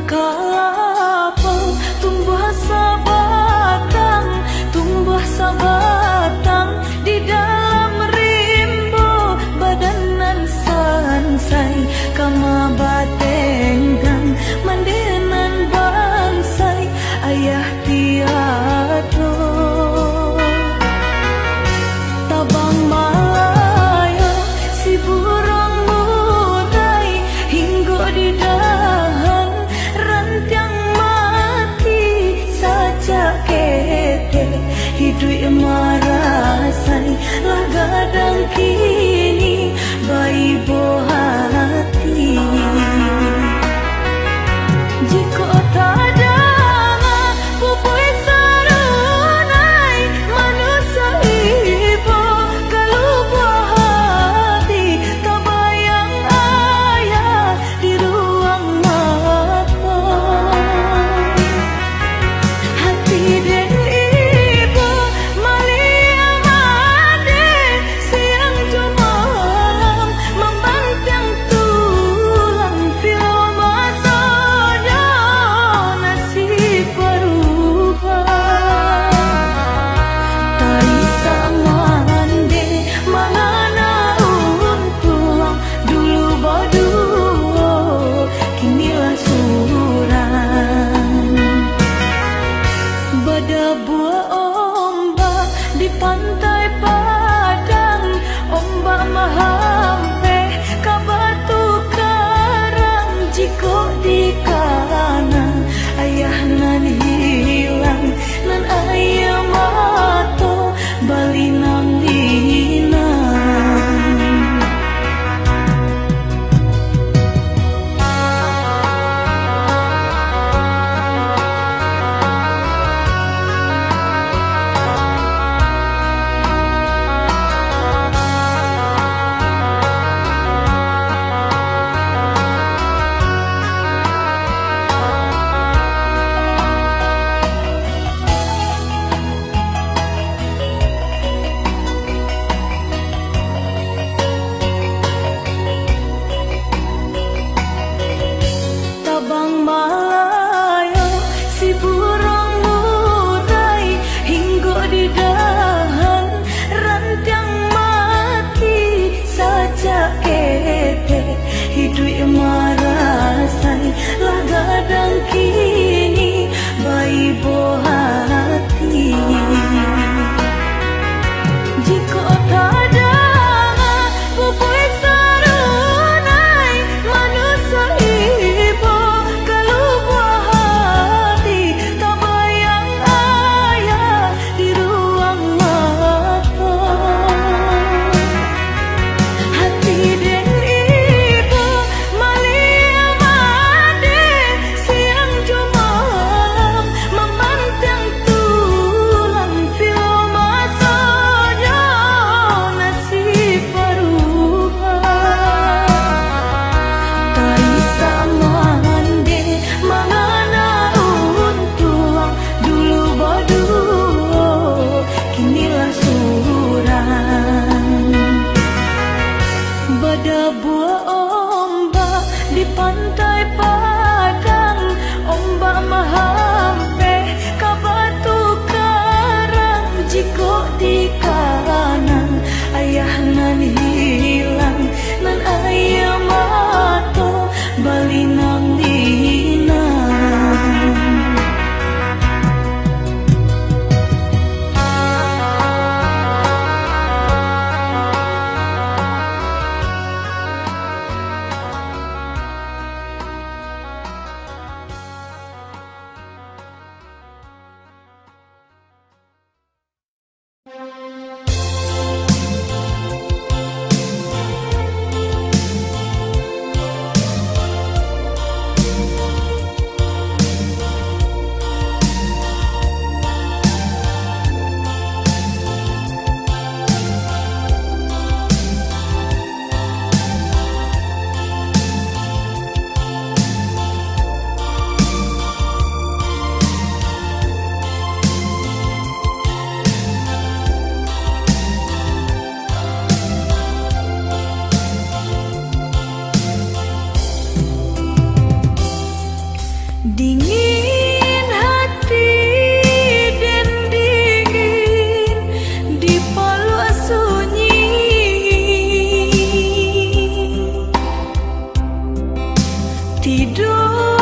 Kalapa tumbuh sabatang di dalam rimbo badanan sansai kama batenggang mandenan bansai ayah tiado tabang malaya si burung murai hinggo di dahan rantiang mati saja kete hidui marasai lagadang kini bayi bohati jiko tada pupui sarunai manusia ibu kalau bohati tabayang ayah di ruang mata hati dan ibu malia made siang jumalam membantang tulang film masanya nasib berubah tarisa mande mangana untuang dulu baduo kini lasuran bada buah ombak di pantai Padang ombak mahampe ka batu karang jiko di kana ayah nan hilang nan ayah mato bali nang hinang tabang malayo si burung murai hinggo di dahan rantiang mati saja kete hidui marasai lagadang kini bayi bohati jiko tada pupui sarunai manusia ibu kalau bohati tabayang ayah di ruang mata hati dan ibu malia made siang jumalam membantang tulang film masanya nasib berubah tarisa mande mangana untuang dulu baduo kini lasuran bada buah ombak di pantai Padang ombak mahampe ka batu karang jiko di kanan ayah nan hilang nan ayah mato bali nang hinang tidur